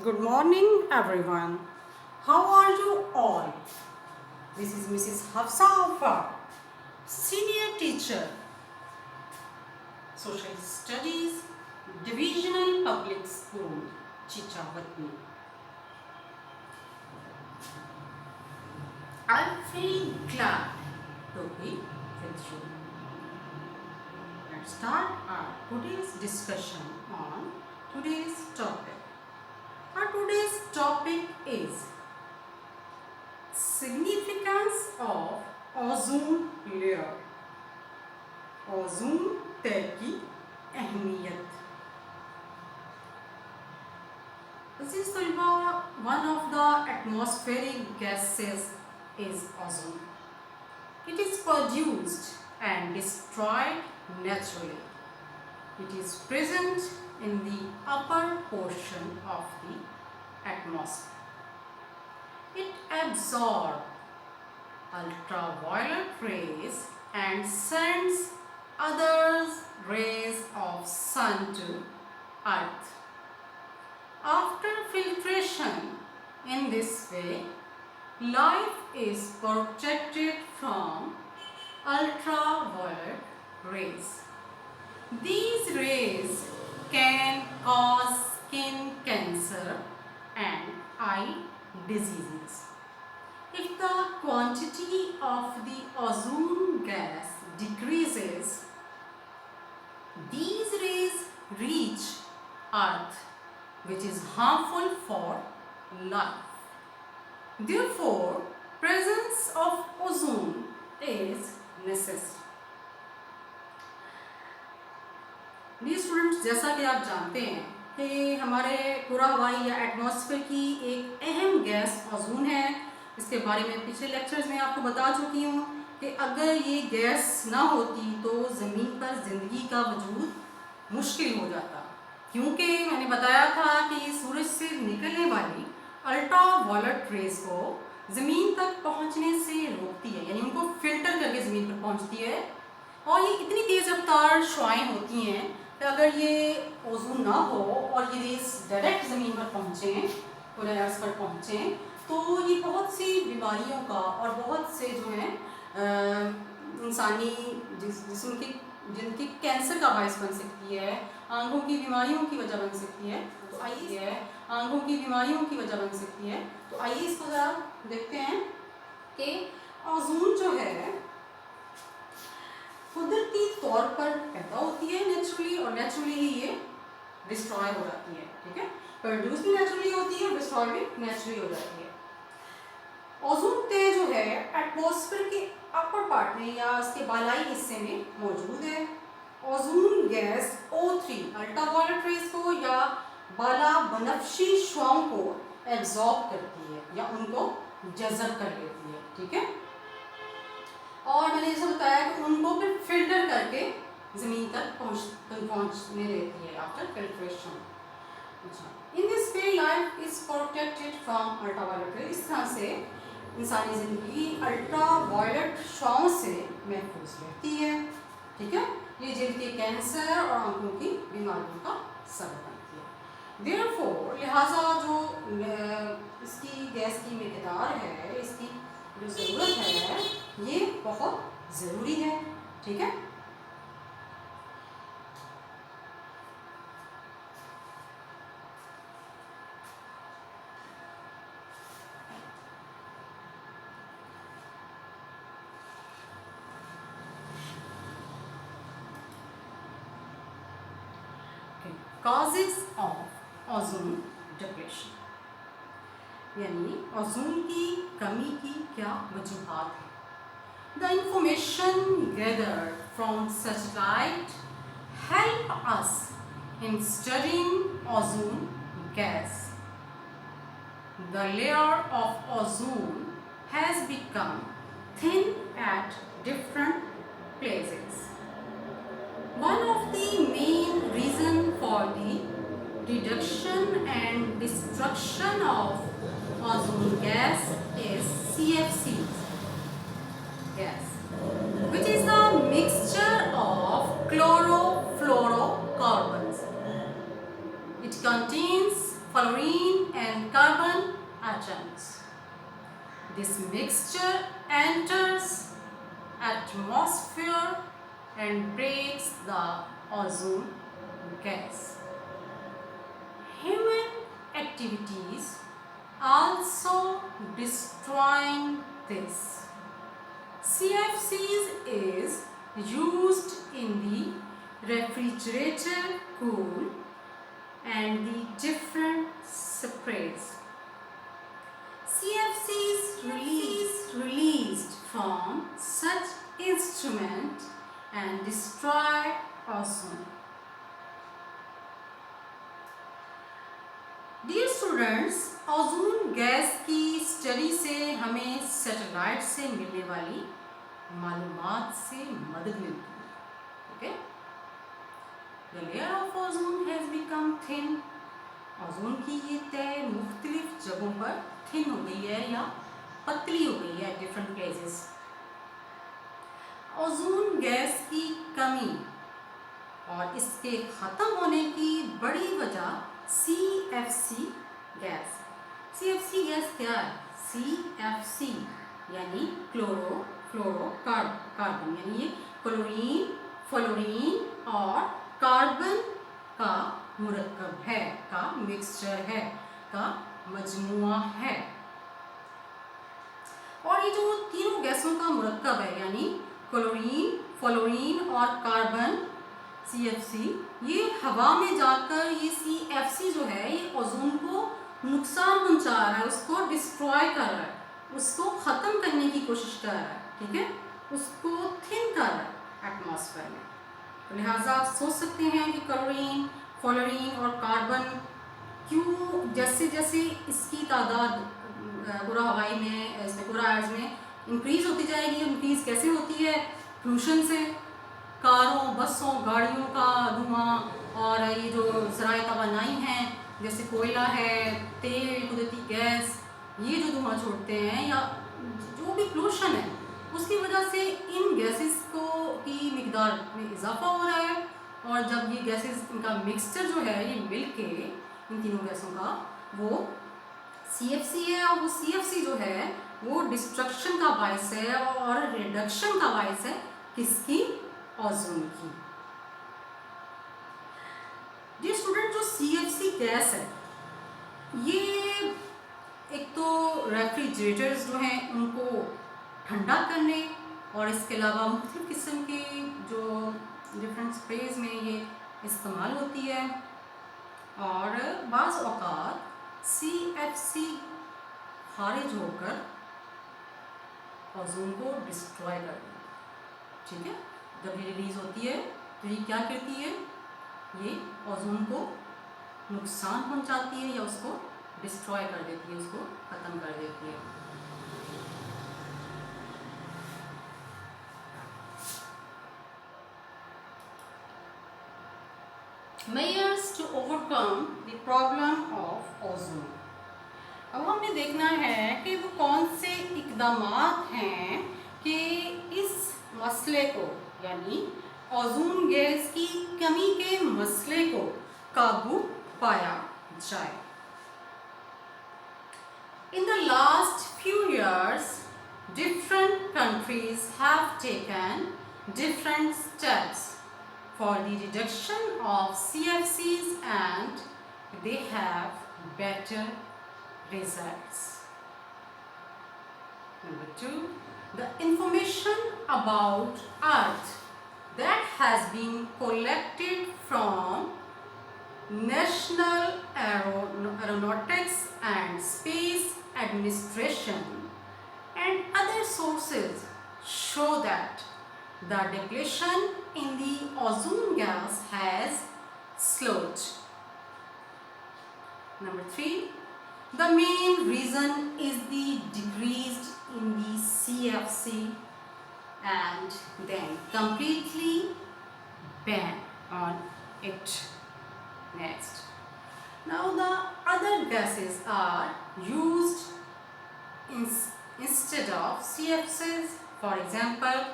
Good morning, everyone. How are you all? This is Mrs. Hafsa Afar, Senior Teacher, Social Studies, Divisional Public School, Chichawatni. I'm very glad to be with you. Let's start our today's discussion on today's topic. Our today's topic is significance of ozone layer. Ozone तय की अहमियत. This is one of the atmospheric gases is ozone. It is produced and destroyed naturally. It is present in the upper portion of the atmosphere. It absorbs ultraviolet rays and sends other rays of sun to earth. After filtration in this way, life is protected from ultraviolet rays. These rays can cause skin cancer and eye diseases. If the quantity of the ozone gas decreases, these rays reach earth, which is harmful for life. Therefore, presence of ozone is necessary. Dear students, जैसा कि आप जानते हैं कि हमारे पूरा हवाई या एटमॉस्फेयर की एक अहम गैस ओजोन है. इसके बारे में पिछले लेक्चर्स में आपको बता चुकी हूँ कि अगर ये गैस ना होती तो ज़मीन पर ज़िंदगी का वजूद मुश्किल हो जाता, क्योंकि मैंने बताया था कि सूरज से निकलने वाली अल्ट्रावायलेट रेज को ज़मीन तक पहुँचने से रोकती है, यानी उनको फिल्टर करके ज़मीन पर पहुँचती है. और ये इतनी तेज़ रफ्तार शुआएँ होती हैं कि अगर ये ओजोन ना हो और ये रेज डायरेक्ट ज़मीन पर पहुँचें, पूरे अर्थ पर पहुँचें, तो ये बहुत सी बीमारियों का और बहुत से जो हैं इंसानी जिस्म की जिनकी कैंसर का बायस बन सकती है, आंखों की बीमारियों की वजह बन सकती है. तो आइए आंखों की बीमारियों की वजह बन सकती है. तो आइए इसको ज़रा देखते हैं कि ओजोन जो है कुदरती तौर पर पैदा होती है नेचुरली, और नेचुरली ही ये डिस्ट्रॉय हो जाती है. ठीक है, प्रोड्यूस भी नेचुरली होती है और डिस्ट्रॉय भी नेचुरली हो जाती है. ओजोन तय जो है एटमॉस्फेयर के अपर पार्ट में या उसके बालाई हिस्से में मौजूद है. Ozone gas O3 ultraviolet rays को या बाला बनफशी शुआओं को एब्जॉर्ब करती है या उनको जज़ब कर लेती है. ठीक है, और मैंने जैसे बताया कि उनको फिर फिल्टर करके ज़मीन तक पहुँचने देती है आफ्टर फिल्ट्रेशन. अच्छा, in this way life is protected from ultraviolet rays. इस तरह से इंसानी ज़िंदगी अल्ट्रावायलेट शुआओं से महफूज रहती है. ठीक है, ये जल्द के कैंसर और आंखों की बीमारियों का सबब बनती है. देयरफॉर लिहाजा जो इसकी गैस की मिक़दार है, इसकी जो ज़रूरत है, ये बहुत ज़रूरी है. ठीक है, causes of ozone depletion, यानी ओजोन की कमी की क्या वजूहात है. The information gathered from satellite help us in studying ozone gas. The layer of ozone has become thin at different places. One of the main reasons for the reduction and destruction of ozone gas is CFC gas, which is the mixture of chlorofluorocarbons. It contains fluorine and carbon atoms. This mixture enters atmosphere and breaks the ozone gas. Human activities also destroying this. CFCs is used in the refrigerator cool and the different sprays. CFCs released from such instrument and destroy ozone. Dear students, ozone gas की study से हमें satellite से मिलने वाली मालूमात से मदद मिलती है. Okay, the layer of ozone has become thin. Ozone की ये तय मुख्तलिफ जगहों पर थिन हो गई है या पतली हो गई है डिफरेंट प्लेसेस. ओजोन गैस की कमी और इसके ख़त्म होने की बड़ी वजह CFC गैस. CFC गैस क्या है? CFC यानी कार्बन यानी ये क्लोरीन, फ्लोरीन और कार्बन का मुरक्कब है, का मिक्सचर है, का मजमुआ है. और ये जो तीनों गैसों का मुरक्कब है यानी क्लोरीन, फ्लोरीन और कार्बन CFC, ये हवा में जाकर ये CFC जो है ये ओजोन को नुकसान पहुंचा रहा है, उसको डिस्ट्रॉय कर रहा है, उसको ख़त्म करने की कोशिश कर रहा है. ठीक है, उसको थिन कर रहा है एटमॉस्फेयर में. तो लिहाजा आप सोच सकते हैं कि क्लोरीन, फ्लोरीन और कार्बन क्यों जैसे जैसे इसकी तादाद पूरा हवाई में इसमें पूरा एयर्स में इंक्रीज़ होती जाएगी. इंक्रीज़ कैसे होती है? पोल्यूशन से, कारों, बसों, गाड़ियों का धुआं और ये जो ज़राए तवानाई हैं जैसे कोयला है, तेल, कुदरती गैस, ये जो धुआं छोड़ते हैं या जो भी पोल्यूशन है उसकी वजह से इन गैसेस को की मिकदार में इजाफा हो रहा है. और जब ये गैसेस इनका मिक्सचर जो है ये मिल के इन तीनों गैसों का वो CFC है और वो CFC जो है वो डिस्ट्रक्शन का बायस है और रिडक्शन का बायस है किसकी? ओजोन की. डियर स्टूडेंट, जो CFC गैस है ये एक तो रेफ्रिजरेटर्स जो हैं उनको ठंडा करने और इसके अलावा मुख्तलिफ किस्म के जो डिफरेंट स्प्रेज में ये इस्तेमाल होती है. और बाज़ औक़ात CFC खारिज होकर ओजोन को डिस्ट्रॉय कर देती है. ठीक है, जब ये रिलीज़ होती है तो ये क्या करती है? ये ओजोन को नुकसान पहुंचाती है या उसको डिस्ट्रॉय कर देती है, उसको ख़त्म कर देती है. Measures to overcome the problem of ozone. अब हमने देखना है कि वो कौन से इक़दामात हैं कि इस मसले को यानी ओजोन गैस की कमी के मसले को काबू पाया जाए. In the last few years, different countries have taken different steps for the reduction of CFCs and they have better results. Number 2, the information about Earth that has been collected from National Aeronautics and Space Administration and other sources show that the depletion in the ozone gas has slowed. Number 3, the main reason is the decrease in the CFC and then completely ban on it. Next, now the other gases are used instead of CFCs. For example,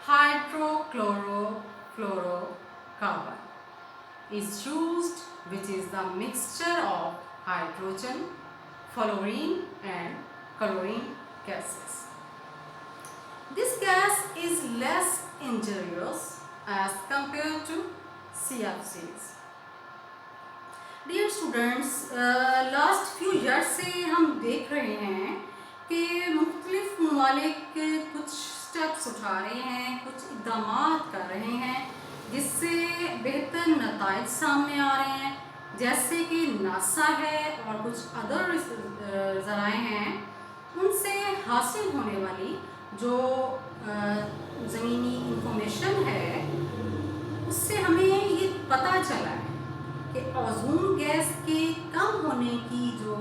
hydrochlorofluorocarbon is used, which is the mixture of hydrogen hydrogen, fluorine and chlorine gases. This gas is less injurious as compared to CFCs. Dear students, last few years से हम देख रहे हैं कि मुख्तलिफ ममालिक कुछ steps उठा रहे हैं, कुछ इक़दामात कर रहे हैं जिससे बेहतर नताइज सामने आ रहे हैं, जैसे कि नासा है और कुछ अदर ज़राए हैं, उनसे हासिल होने वाली जो ज़मीनी इंफॉर्मेशन है उससे हमें ये पता चला है कि ओज़ोन गैस के कम होने की जो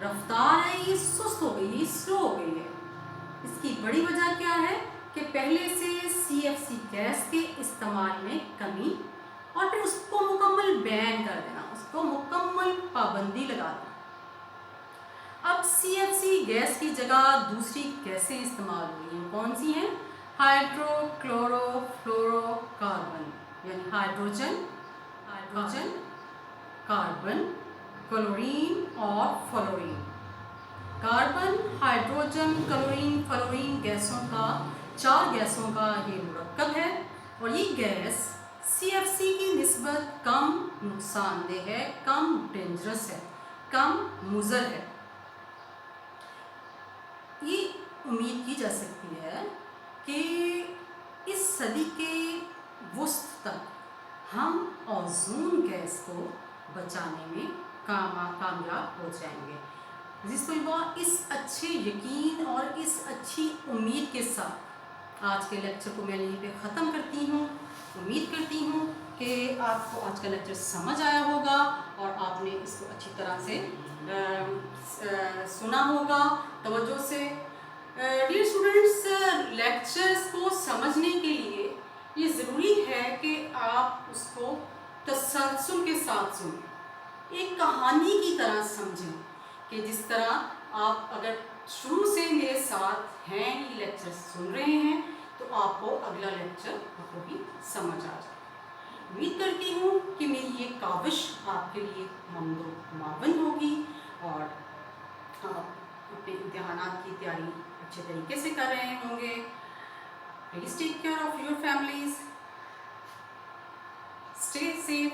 रफ्तार है ये सुस्त हो गई, स्लो हो गई है। इसकी बड़ी वजह क्या है कि पहले से CFC गैस के इस्तेमाल में कमी और फिर उसको मुकम्मल बैन कर देना, उसको मुकम्मल पाबंदी लगा देना। अब CFC गैस की जगह दूसरी गैसें इस्तेमाल हुई हैं। कौन सी हैं? हाइड्रोक्लोरोफ्लोरोकार्बन, यानी हाइड्रोजन, कार्बन, क्लोरीन और fluorine. Carbon, hydrogen, chlorine, fluorine गैसों का, 4 गैसों का ये मुरक्कब है और ये गैस CFC की निस्बत कम नुकसानदेह है, कम डेंजरस है, कम मुज़र है। ये उम्मीद की जा सकती है कि इस सदी के वस्त तक हम ओज़ोन गैस को बचाने में कामयाब हो जाएंगे। जिस इस अच्छे यकीन और इस अच्छी उम्मीद के साथ आज के लेक्चर को मैं यहीं पे ख़त्म करती हूँ। उम्मीद करती हूँ कि आपको आज का लेक्चर समझ आया होगा और आपने इसको अच्छी तरह से सुना होगा तवज्जो से। डियर स्टूडेंट्स, लेक्चर्स को समझने के लिए ये ज़रूरी है कि आप उसको तसल्सल के साथ सुनें, एक कहानी की तरह समझें कि जिस तरह आप अगर शुरू से मेरे साथ हैं, ये लेक्चर सुन रहे हैं तो आपको अगला लेक्चर आपको भी समझ आ जाए। उम्मीद करती हूँ कि मेरी ये काविश आपके लिए ममदो मावन होगी और आप अपने इम्तिहानात की तैयारी अच्छे तरीके से कर रहे होंगे। Please take care of your families, stay safe.